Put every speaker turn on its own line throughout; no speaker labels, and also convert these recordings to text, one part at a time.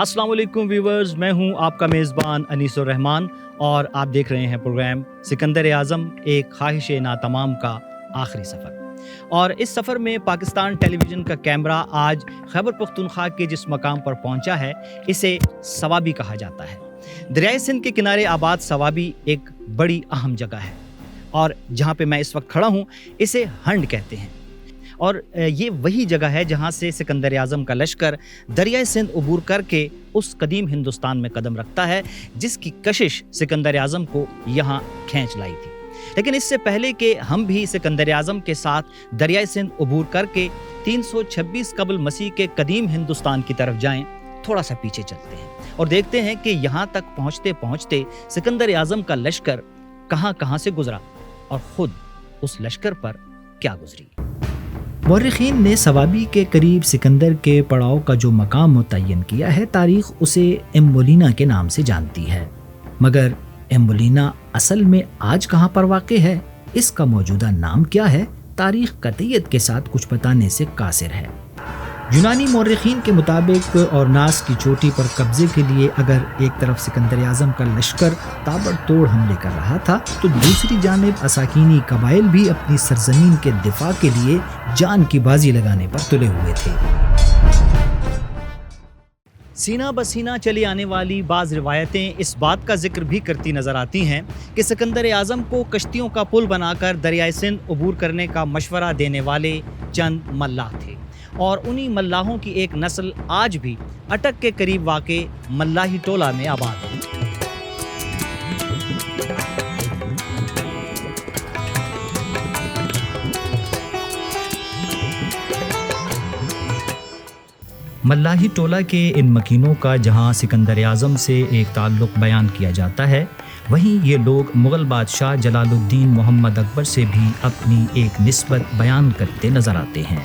अस्सलाम वालेकुम व्यूवर्स, मैं हूं आपका मेज़बान अनीस الرحمن और आप देख रहे हैं प्रोग्राम सिकंदर आज़म एक ख्वाहिश नातमाम का आखिरी सफ़र। और इस सफ़र में पाकिस्तान टेलीविज़न का कैमरा आज खैबर पख्तूनख्वा के जिस मकाम पर पहुंचा है इसे सवाबी कहा जाता है। दरियाए सिंध के किनारे आबाद सवाबी एक बड़ी अहम जगह है और जहाँ पे मैं इस वक्त खड़ा हूँ इसे हंड कहते हैं। और ये वही जगह है जहाँ से सिकंदर आज़म का लश्कर दरियाए सिंध अबूर करके उस कदीम हिंदुस्तान में कदम रखता है जिसकी कशिश सिकंदर आज़म को यहाँ खींच लाई थी। लेकिन इससे पहले कि हम भी सिकंदर आज़म के साथ दरियाए सिंध अबूर करके 326 कबल मसीह के कदीम हिंदुस्तान की तरफ जाएं, थोड़ा सा पीछे चलते हैं और देखते हैं कि यहाँ तक पहुँचते पहुँचते सिकंदर आज़म का लश्कर कहाँ कहाँ से गुजरा और ख़ुद उस लश्कर पर क्या गुजरी। मौर्रिखीन ने सवाबी के करीब सिकंदर के पड़ाव का जो मकाम मुतय्यन किया है, तारीख़ उसे एम्बोलिना के नाम से जानती है। मगर एम्बोलिना असल में आज कहाँ पर वाक़ है, इसका मौजूदा नाम क्या है, तारीख़ कतईयत के साथ कुछ बताने से कासिर है। यूनानी मौर्रिखीन के मुताबिक और नास की चोटी पर कब्जे के लिए अगर एक तरफ सिकंदर आज़म का लश्कर ताबड़तोड़ हमले कर रहा था तो दूसरी जानिब असाकीनी कबाइल भी अपनी सरजमीन के दिफा के लिए जान की बाजी लगाने पर तुले हुए थे। सीना बसीना चली आने वाली बाज़ रिवायतें इस बात का जिक्र भी करती नज़र आती हैं कि सिकंदर आज़म को कश्तियों का पुल बनाकर दरियाए सिंध अबूर करने का मशवरा देने वाले चंद मल्लाह थे और उन्हीं मल्लाहों की एक नस्ल आज भी अटक के करीब वाक़े मल्लाही टोला में आबाद है। मल्लाही टोला के इन मकीनों का जहां सिकंदर आज़म से एक ताल्लुक़ बयान किया जाता है, वहीं ये लोग मुग़ल बादशाह जलालुद्दीन मोहम्मद अकबर से भी अपनी एक निस्बत बयान करते नज़र आते हैं।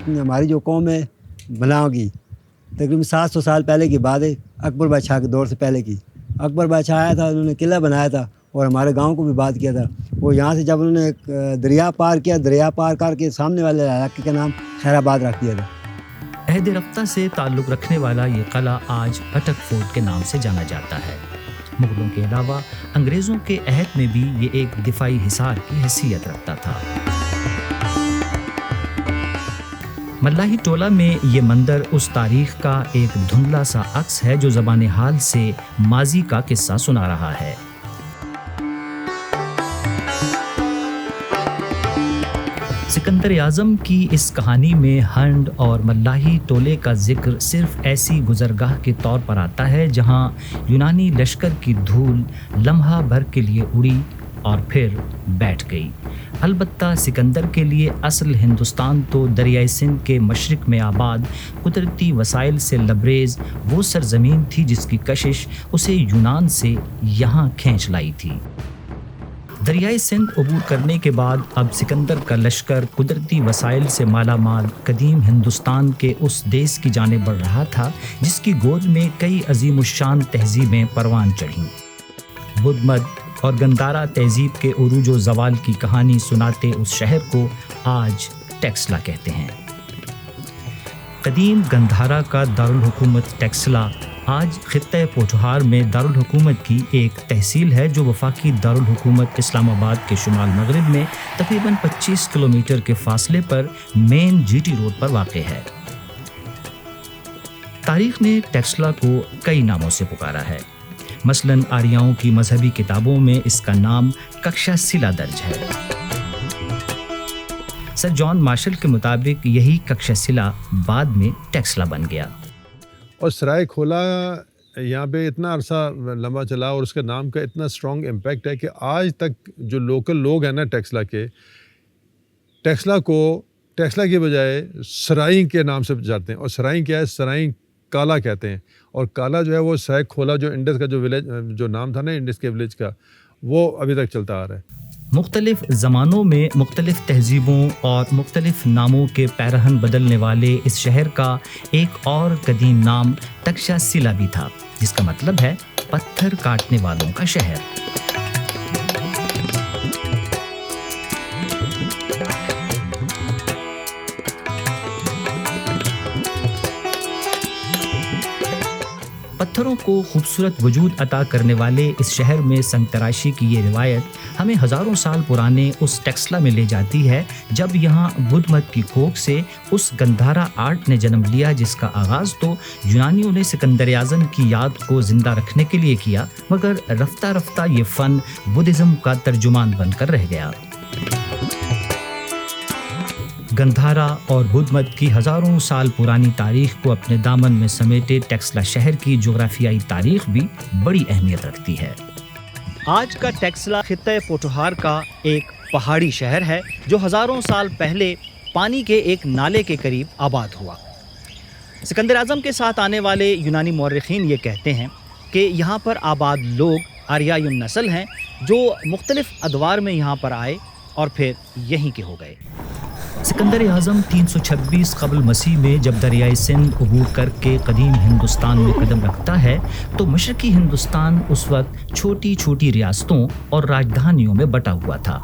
हमारी जो कौम है मलाओं की तकरीबन 700 साल पहले की बात है, अकबर बादशाह के दौर से पहले की। अकबर बादशाह आया था, उन्होंने किला बनाया था और हमारे गांव को भी बात किया था। वो यहाँ से जब उन्होंने एक दरिया पार किया, दरिया पार करके सामने वाले इलाके का नाम खैराबाद रख दिया था।
अहद रफ्ता से ताल्लुक़ रखने वाला ये किला आज अटक फोर्ट के नाम से जाना जाता है। मुग़लों के अलावा अंग्रेज़ों के अहद में भी ये एक दिफाई हिसार की हैसियत रखता था। मल्लाही टोला में ये मंदिर उस तारीख़ का एक धुंधला सा अक्स है जो ज़बान हाल से माजी का किस्सा सुना रहा है। सिकंदर आज़म की इस कहानी में हंड और मल्लाही टोले का जिक्र सिर्फ ऐसी गुज़रगाह के तौर पर आता है जहां यूनानी लश्कर की धूल लम्हा भर के लिए उड़ी और फिर बैठ गई। अलबत्ता सिकंदर के लिए असल हिंदुस्तान तो दरियाए सिंध के मशरिक़ में आबाद कुदरती वसाइल से लबरेज़ वो सरज़मीन थी जिसकी कशिश उसे यूनान से यहाँ खींच लाई थी। दरियाए सिंध अबूर करने के बाद अब सिकंदर का लश्कर कुदरती वसाइल से माला माल कदीम हिंदुस्तान के उस देश की जानिब बढ़ रहा था जिसकी गोद में कई अजीमुश्शान तहजीबें परवान चढ़ीं। बुद्ध मत और गंधारा तहजीब के उरूज व ज़वाल की कहानी सुनाते उस शहर को आज टेक्सला कहते हैं। कदीम गंधारा का दारुल हुकूमत टेक्सला आज खित्ते पोठहार में दारुल हुकूमत की एक तहसील है जो वफाकी दारुल हुकूमत इस्लामाबाद के शुमाल मगरिब में तकरीबन 25 किलोमीटर के फासले पर मेन जीटी रोड पर वाक़ है। तारीख़ ने टेक्सला को कई नामों से पुकारा है। मसलन आर्याओं की मजहबी किताबों में इसका नाम कक्षा सिला दर्ज है। सर जॉन मार्शल के मुताबिक यही कक्षा सिला बाद में टेक्सला बन गया।
और सराय खोला यहाँ पे इतना अरसा लंबा चला और उसके नाम का इतना स्ट्रॉन्ग इम्पैक्ट है कि आज तक जो लोकल लोग हैं ना टेक्सला के, टेक्सला को टेक्सला के बजाय सराई के नाम से जाते हैं। और सराई क्या है, सराई काला कहते हैं। और काला जो है वो सराय खोला जो इंडस का जो विलेज जो नाम था ना इंडस के विलेज का, वो अभी तक चलता आ रहा है।
मुख्तलिफ ज़मानों में मुख्तलिफ तहजीबों और मुख्तलिफ नामों के पैरहन बदलने वाले इस शहर का एक और कदीम नाम तक्षा सिला भी था जिसका मतलब है पत्थर काटने वालों का शहर। پتھروں کو خوبصورت وجود عطا کرنے والے اس شہر میں سنگ تراشی کی یہ روایت ہمیں ہزاروں سال پرانے اس ٹیکسلا میں لے جاتی ہے جب یہاں بدھ مت کی کوکھ سے اس گندھارا آرٹ نے جنم لیا، جس کا آغاز تو یونانیوں نے سکندر اعظم کی یاد کو زندہ رکھنے کے لیے کیا، مگر رفتہ رفتہ یہ فن بدھزم کا ترجمان بن کر رہ گیا۔ گندھارا اور بدھ مت کی ہزاروں سال پرانی تاریخ کو اپنے دامن میں سمیٹے ٹیکسلا شہر کی جغرافیائی تاریخ بھی بڑی اہمیت رکھتی ہے۔ آج کا ٹیکسلا خطہ پوٹھوہار کا ایک پہاڑی شہر ہے جو ہزاروں سال پہلے پانی کے ایک نالے کے قریب آباد ہوا۔ سکندر اعظم کے ساتھ آنے والے یونانی مورخین یہ کہتے ہیں کہ یہاں پر آباد لوگ آریائی نسل ہیں جو مختلف ادوار میں یہاں پر آئے اور پھر یہیں کے ہو گئے۔ سکندر اعظم 326 قبل مسیح میں جب دریائے سندھ عبور کر کے قدیم ہندوستان میں قدم رکھتا ہے تو مشرقی ہندوستان اس وقت چھوٹی چھوٹی ریاستوں اور راجدھانیوں میں بٹا ہوا تھا۔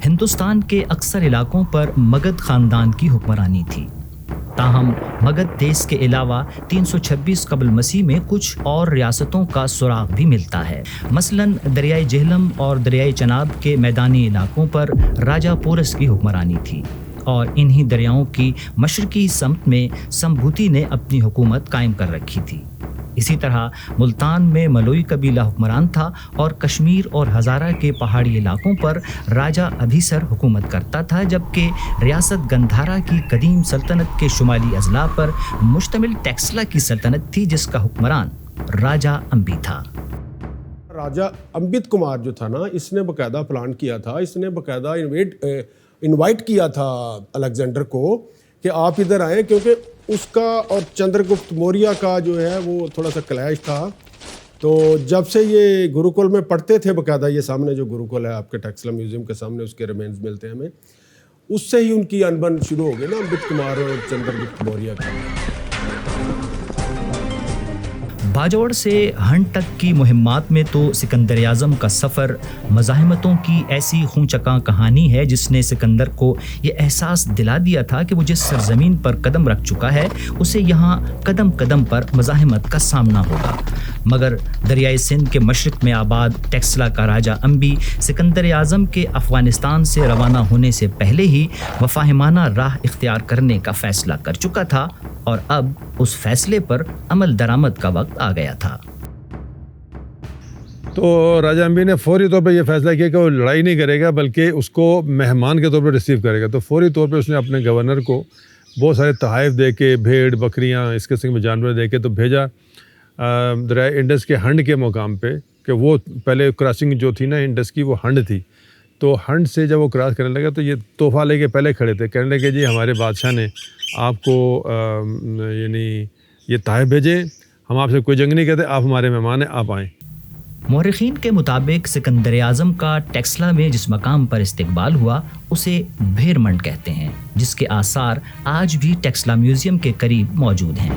ہندوستان کے اکثر علاقوں پر مگدھ خاندان کی حکمرانی تھی، تاہم مگدھ دیس کے علاوہ 326 قبل مسیح میں کچھ اور ریاستوں کا سراغ بھی ملتا ہے۔ مثلاً دریائے جہلم اور دریائے چناب کے میدانی علاقوں پر راجا پورس کی حکمرانی تھی، اور انہی دریاؤں کی مشرقی سمت میں سمبھوتی نے اپنی حکومت قائم کر رکھی تھی۔ اسی طرح ملتان میں ملوئی قبیلہ حکمران تھا اور کشمیر اور ہزارہ کے پہاڑی علاقوں پر راجا ابھیسر حکومت کرتا تھا، جبکہ ریاست گندھارا کی قدیم سلطنت کے شمالی اضلاع پر مشتمل ٹیکسلا کی سلطنت تھی جس کا حکمران راجا امبی تھا۔
راجا امبت کمار جو تھا نا، اس نے باقاعدہ پلان کیا تھا، اس نے باقاعدہ انوائٹ کیا تھا الیگزینڈر کو کہ آپ ادھر آئیں، کیونکہ اس کا اور چندر گپت موریہ کا جو ہے وہ تھوڑا سا کلیش تھا۔ تو جب سے یہ گروکل میں پڑھتے تھے، باقاعدہ یہ سامنے جو گروکل ہے آپ کے ٹیکسلا میوزیم کے سامنے اس کے ریمینز ملتے ہیں ہمیں، اس سے ہی ان کی انبن شروع ہو گئی نا امبت کمار اور چندر گپت موریہ کا۔
باجوڑ سے ہنڈ تک کی مہمات میں تو سکندر اعظم کا سفر مزاحمتوں کی ایسی خونچکاں کہانی ہے جس نے سکندر کو یہ احساس دلا دیا تھا کہ وہ جس سرزمین پر قدم رکھ چکا ہے اسے یہاں قدم قدم پر مزاحمت کا سامنا ہوگا۔ مگر دریائے سندھ کے مشرق میں آباد ٹیکسلا کا راجا امبی سکندر اعظم کے افغانستان سے روانہ ہونے سے پہلے ہی مفاہمانہ راہ اختیار کرنے کا فیصلہ کر چکا تھا، اور اب اس فیصلے پر عمل درآمد کا وقت آ گیا تھا۔
تو راجا امبی نے فوری طور پہ یہ فیصلہ کیا کہ وہ لڑائی نہیں کرے گا بلکہ اس کو مہمان کے طور پہ ریسیو کرے گا۔ تو فوری طور پہ اس نے اپنے گورنر کو بہت سارے تحائف دے کے، بھیڑ بکریاں اس قسم کے جانور دے کے تو بھیجا دریائے انڈس کے ہنڈ کے مقام پہ، کہ وہ پہلے کراسنگ جو تھی نا انڈس کی وہ ہنڈ تھی، تو ہنڈ سے جب وہ کراس کرنے لگا تو یہ تحفہ لے کے پہلے کھڑے تھے، کہنے لگے جی ہمارے بادشاہ نے آپ کو یعنی یہ تحائف بھیجے، ہم آپ سے کوئی جنگ نہیں کرتے، آپ ہمارے مہمان ہیں، آپ آئیں۔
مورخین کے مطابق سکندر اعظم کا ٹیکسلا میں جس مقام پر استقبال ہوا اسے بھیرمنڈ کہتے ہیں، جس کے آثار آج بھی ٹیکسلا میوزیم کے قریب موجود ہیں۔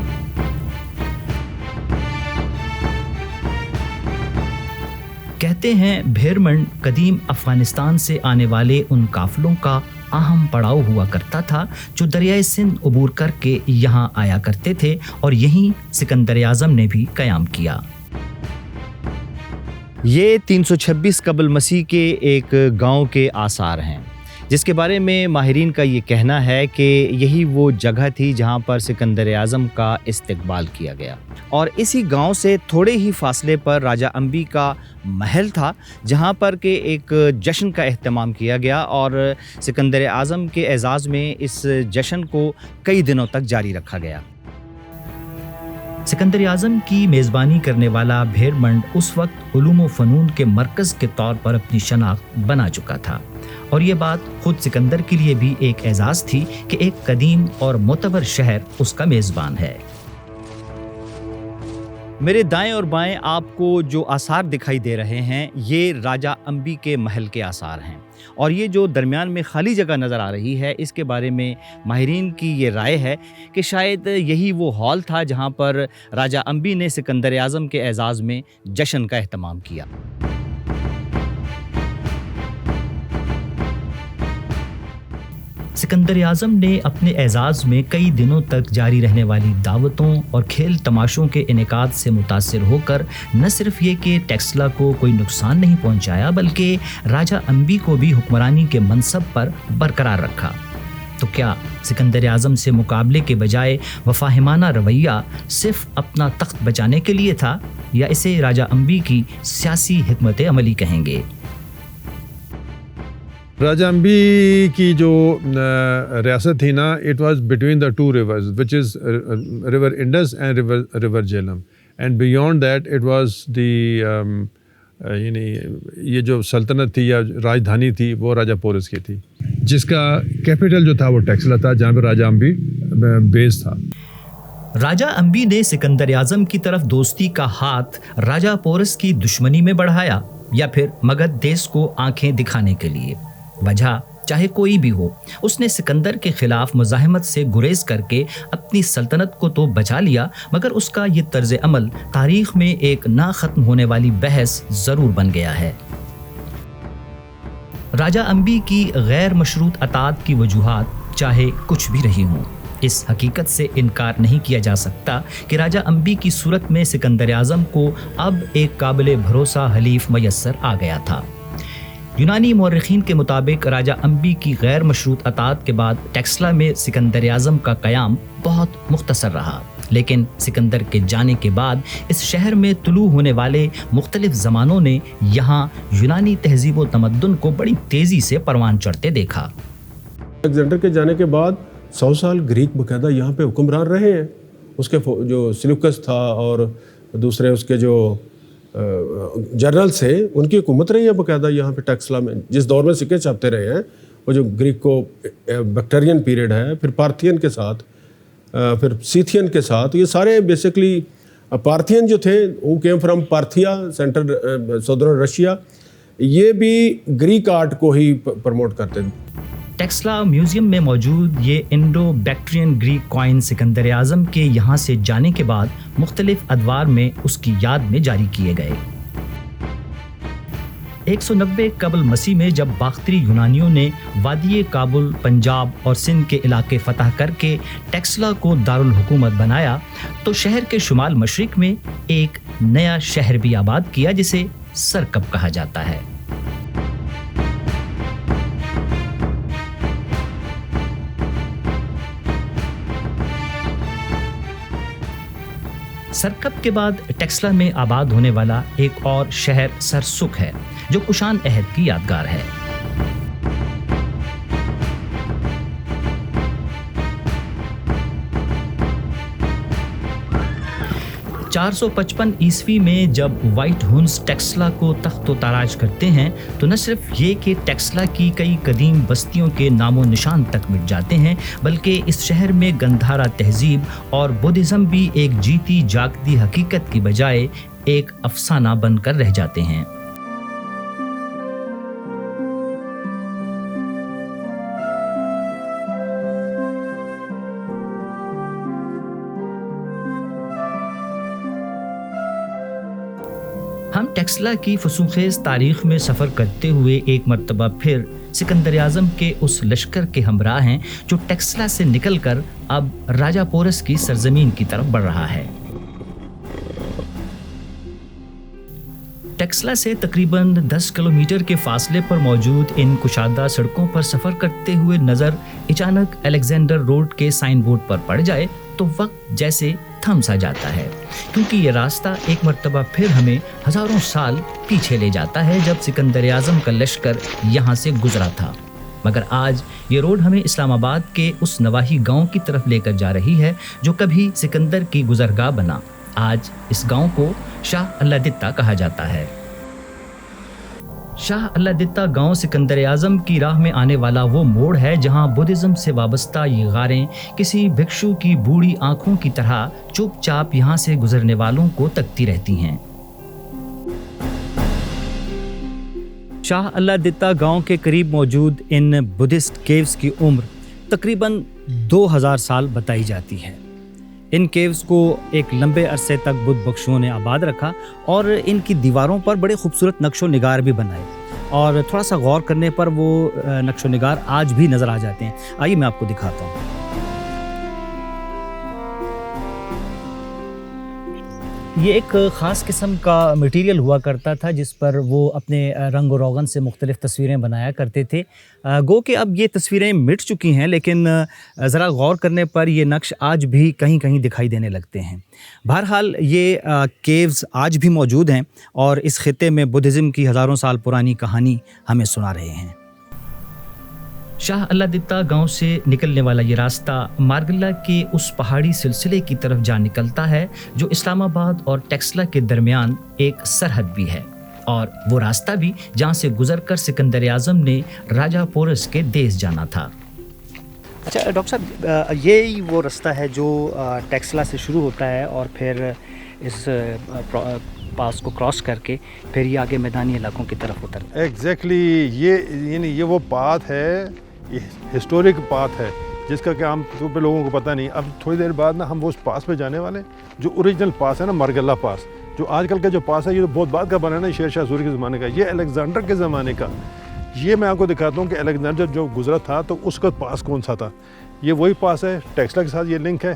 کہتے ہیں بھیرمنڈ قدیم افغانستان سے آنے والے ان قافلوں کا اہم پڑاؤ ہوا کرتا تھا جو دریائے سندھ عبور کر کے یہاں آیا کرتے تھے، اور یہیں سکندر اعظم نے بھی قیام کیا۔ یہ 326 قبل مسیح کے ایک گاؤں کے آثار ہیں جس کے بارے میں ماہرین کا یہ کہنا ہے کہ یہی وہ جگہ تھی جہاں پر سکندر اعظم کا استقبال کیا گیا، اور اسی گاؤں سے تھوڑے ہی فاصلے پر راجا امبی کا محل تھا جہاں پر کہ ایک جشن کا اہتمام کیا گیا، اور سکندر اعظم کے اعزاز میں اس جشن کو کئی دنوں تک جاری رکھا گیا۔ سکندر اعظم کی میزبانی کرنے والا بھیرمنڈ اس وقت علوم و فنون کے مرکز کے طور پر اپنی شناخت بنا چکا تھا، اور یہ بات خود سکندر کے لیے بھی ایک اعزاز تھی کہ ایک قدیم اور معتبر شہر اس کا میزبان ہے۔ میرے دائیں اور بائیں آپ کو جو آثار دکھائی دے رہے ہیں یہ راجا امبی کے محل کے آثار ہیں، اور یہ جو درمیان میں خالی جگہ نظر آ رہی ہے اس کے بارے میں ماہرین کی یہ رائے ہے کہ شاید یہی وہ ہال تھا جہاں پر راجا امبی نے سکندر اعظم کے اعزاز میں جشن کا اہتمام کیا۔ सिकंदर आज़म ने अपने एजाज़ में कई दिनों तक जारी रहने वाली दावतों और खेल तमाशों के इनेकाद से मुतासिर होकर न सिर्फ ये कि टेक्सला को कोई नुकसान नहीं पहुंचाया, बल्कि राजा अम्बी को भी हुक्मरानी के मनसब पर बरकरार रखा। तो क्या सिकंदर आज़म से मुकाबले के बजाय वफाहिमाना रवैया सिर्फ अपना तख्त बचाने के लिए था, या इसे राजा अम्बी की सियासी हिकमत अमली कहेंगे?
राजा अम्बी की जो रियासत थी ना, it was between the two reverse which is river Indus and river Jhelum, and beyond that it was the यानी ये जो सल्तनत थी या राजधानी थी वो राजा पोरस की थी, जिसका कैपिटल जो था वो टेक्सला था, जहाँ पे राजा अम्बी बेस था।
राजा अम्बी ने सिकंदर आज़म की तरफ दोस्ती का हाथ राजा पोरस की दुश्मनी में बढ़ाया, या फिर मगध देश को आंखें दिखाने के लिए? वजह चाहे कोई भी हो, उसने सिकंदर के खिलाफ मुजाहिमत से गुरेज करके अपनी सल्तनत को तो बचा लिया, मगर उसका ये तर्ज अमल तारीख में एक ना खत्म होने वाली बहस जरूर बन गया है। राजा अम्बी की गैर मशरूत अतात की वजूहात चाहे कुछ भी रही हों, इस हकीकत से इनकार नहीं किया जा सकता कि राजा अम्बी की सूरत में सिकंदर आज़म को अब एक काबिल भरोसा हलीफ मयस्सर आ गया था। यूनानी मौरखीन के मुताबिक राजा अम्बी की गैर मशरूत अतात के बाद टेक्सला में सिकंदर आज़म का क़याम बहुत मुख्तसर रहा, लेकिन सिकंदर के जाने के बाद इस शहर में तुलू होने वाले मुख्तलिफ ज़मानों ने यहाँ यूनानी तहजीब व तमद्दुन को बड़ी तेज़ी से परवान चढ़ते देखा।
अलेक्जेंडर के जाने के बाद 100 साल ग्रीक बकायदा यहाँ पे हुक्मरान रहे हैं। उसके जो सिलूकस था और दूसरे उसके जो जनरल्स हैं, उनकी हुकूमत रही है बकायदा यहाँ पे टेक्सला में। जिस दौर में सिक्के छापते रहे हैं, वो जो ग्रीक को बैक्टेरियन पीरियड है, फिर पार्थियन के साथ, फिर सीथियन के साथ, ये सारे बेसिकली पार्थियन जो थे वो came from Parthia, central southern Russia, ये भी ग्रीक आर्ट को ही प्रमोट करते थे।
टेक्सला म्यूजियम में मौजूद ये Indo Bactrian Greek coin Sikandar आज़म के यहाँ से जाने के बाद मुख्तलिफ अदवार में उसकी याद में जारी किए गए। 190 कबल मसीह में जब बाख्तरी यूनानियों ने वादी काबुल, पंजाब और सिंध के इलाके फतह करके टेक्सला को दारुल हुकूमत बनाया, तो शहर के शुमाल मशरिक में एक नया शहर भी आबाद किया जिसे सरकब कहा जाता है। सरकब के बाद टेक्सला में आबाद होने वाला एक और शहर सरसुख है, जो कुशान अहद की यादगार है। 455 ईस्वी में जब व्हाइट हुन्स टेक्सला को तख्तो ताराज करते हैं, तो न सिर्फ ये कि टेक्सला की कई कदीम बस्तियों के नामो निशान तक मिट जाते हैं, बल्कि इस शहर में गंधारा तहजीब और बुद्धिज़्म भी एक जीती जागती हकीकत की बजाय एक अफसाना बनकर रह जाते हैं। हम टेक्सला की फसूखेज़ तारीख़ में सफ़र करते हुए एक मरतबा फिर सिकंदर आज़म के उस लश्कर के हमराह हैं जो टेक्सला से निकलकर अब राजा पोरस की सरजमीन की तरफ बढ़ रहा है। टेक्सला से तकरीबन 10 किलोमीटर के फासले पर मौजूद इन कुशादा सड़कों पर सफ़र करते हुए नज़र अचानक अलेक्जेंडर रोड के साइन बोर्ड पर पड़ जाए तो वक्त जैसे थम सा जाता है, क्योंकि ये रास्ता एक मर्तबा फिर हमें हज़ारों साल पीछे ले जाता है जब सिकंदर आज़म का लश्कर यहाँ से गुजरा था। मगर आज ये रोड हमें इस्लामाबाद के उस नवाही गांव की तरफ लेकर जा रही है जो कभी सिकंदर की गुजरगाह बना। आज इस गांव को शाह अल्लादित्ता कहा जाता है। शाह अल्लादित्ता गांव सिकंदर आज़म की राह में आने वाला वो मोड़ है जहां बुद्धिज़्म से वाबस्ता ये गारें किसी भिक्षु की बूढ़ी आंखों की तरह चुपचाप यहां से गुजरने वालों को तकती रहती हैं। शाह अल्लादित्ता गांव के करीब मौजूद इन बुद्धिस्ट केव्स की उम्र तकरीबन 2000 साल बताई जाती है। इन केव्स को एक लंबे अरसे तक बुद्ध बख्शुओं ने आबाद रखा और इनकी दीवारों पर बड़े खूबसूरत नक्शो निगार भी बनाए। اور تھوڑا سا غور کرنے پر وہ نقش و نگار آج بھی نظر آ جاتے ہیں. آئیے میں آپ کو دکھاتا ہوں. یہ ایک خاص قسم کا مٹیریل ہوا کرتا تھا جس پر وہ اپنے رنگ و روغن سے مختلف تصویریں بنایا کرتے تھے. گو کہ اب یہ تصویریں مٹ چکی ہیں، لیکن ذرا غور کرنے پر یہ نقش آج بھی کہیں کہیں دکھائی دینے لگتے ہیں. بہرحال یہ کیوز آج بھی موجود ہیں اور اس خطے میں بدھزم کی ہزاروں سال پرانی کہانی ہمیں سنا رہے ہیں. شاہ اللہ دتا گاؤں سے نکلنے والا یہ راستہ مارگلہ کے اس پہاڑی سلسلے کی طرف جا نکلتا ہے جو اسلام آباد اور ٹیکسلا کے درمیان ایک سرحد بھی ہے، اور وہ راستہ بھی جہاں سے گزر کر سکندر اعظم نے راجہ پورس کے دیس جانا تھا. اچھا ڈاکٹر صاحب، یہی وہ راستہ ہے جو ٹیکسلا سے شروع ہوتا ہے اور پھر اس پاس کو کراس کر کے پھر یہ آگے میدانی علاقوں کی طرف اترتا ہے.
ایگزیکٹلی یہ وہ پاتھ ہے، ہسٹورک پاتھ ہے جس کا کہ عام طور پہ لوگوں کو پتہ نہیں. اب تھوڑی دیر بعد نا ہم وہ اس پاس پہ جانے والے ہیں جو اوریجنل پاس ہے نا، مارگلہ پاس. جو آج کل کا جو پاس ہے یہ تو بہت بعد کا بنا ہے نا، شیر شاہ سوری کے زمانے کا. یہ الیگزینڈر کے زمانے کا. یہ میں آپ کو دکھاتا ہوں کہ الیگزینڈر جو گزرا تھا تو اس کا پاس کون سا تھا. یہ وہی پاس ہے، ٹیکسلا کے ساتھ یہ لنک ہے.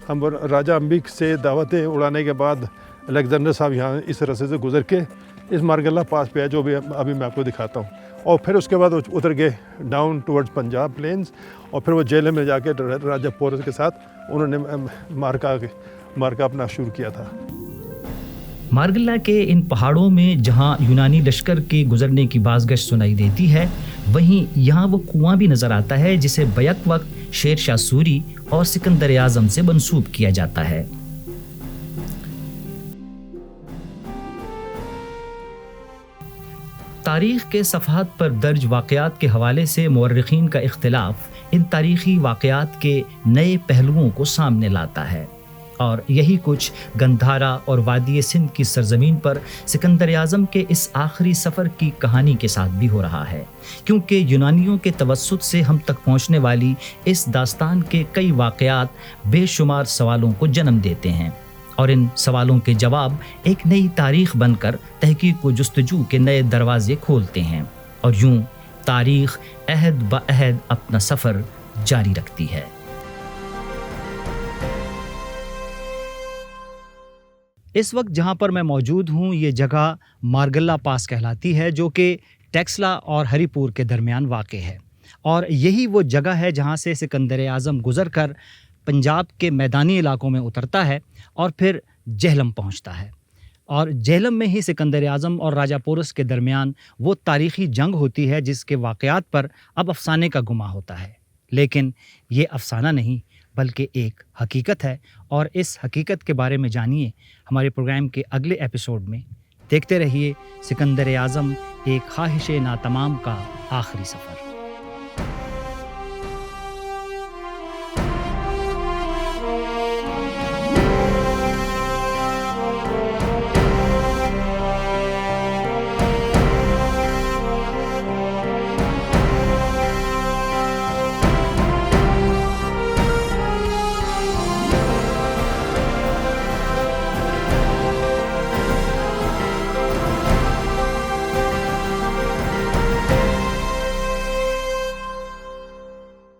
ہم راجہ امبک سے دعوتیں اڑانے کے بعد الیگزینڈر صاحب یہاں اس رستے سے گزر کے اس مارگلہ پاس پہ ہے جو بھی ابھی میں آپ کو دکھاتا ہوں. اور پھر اس کے بعد اتر گئے ڈاؤن ٹورڈز پنجاب پلینز، اور پھر وہ جیلم میں جا کے راجہ پورس کے ساتھ انہوں نے مارکا اپنا شروع کیا تھا.
مارگلہ کے ان پہاڑوں میں جہاں یونانی لشکر کے گزرنے کی بازگشت سنائی دیتی ہے، وہیں یہاں وہ کنواں بھی نظر آتا ہے جسے بیک وقت شیر شاہ سوری اور سکندر اعظم سے منسوب کیا جاتا ہے. تاریخ کے صفحات پر درج واقعات کے حوالے سے مورخین کا اختلاف ان تاریخی واقعات کے نئے پہلوؤں کو سامنے لاتا ہے، اور یہی کچھ گندھارا اور وادی سندھ کی سرزمین پر سکندر اعظم کے اس آخری سفر کی کہانی کے ساتھ بھی ہو رہا ہے، کیونکہ یونانیوں کے توسط سے ہم تک پہنچنے والی اس داستان کے کئی واقعات بے شمار سوالوں کو جنم دیتے ہیں، اور ان سوالوں کے جواب ایک نئی تاریخ بن کر تحقیق و جستجو کے نئے دروازے کھولتے ہیں، اور یوں تاریخ عہد بہ عہد اپنا سفر جاری رکھتی ہے. اس وقت جہاں پر میں موجود ہوں یہ جگہ مارگلہ پاس کہلاتی ہے، جو کہ ٹیکسلا اور ہری پور کے درمیان واقع ہے، اور یہی وہ جگہ ہے جہاں سے سکندر اعظم گزر کر پنجاب کے میدانی علاقوں میں اترتا ہے اور پھر جہلم پہنچتا ہے. اور جہلم میں ہی سکندر اعظم اور راجہ پورس کے درمیان وہ تاریخی جنگ ہوتی ہے جس کے واقعات پر اب افسانے کا گماں ہوتا ہے، لیکن یہ افسانہ نہیں بلکہ ایک حقیقت ہے. اور اس حقیقت کے بارے میں جانیے ہمارے پروگرام کے اگلے ایپیسوڈ میں. دیکھتے رہیے سکندر اعظم ایک خواہش ناتمام کا آخری سفر.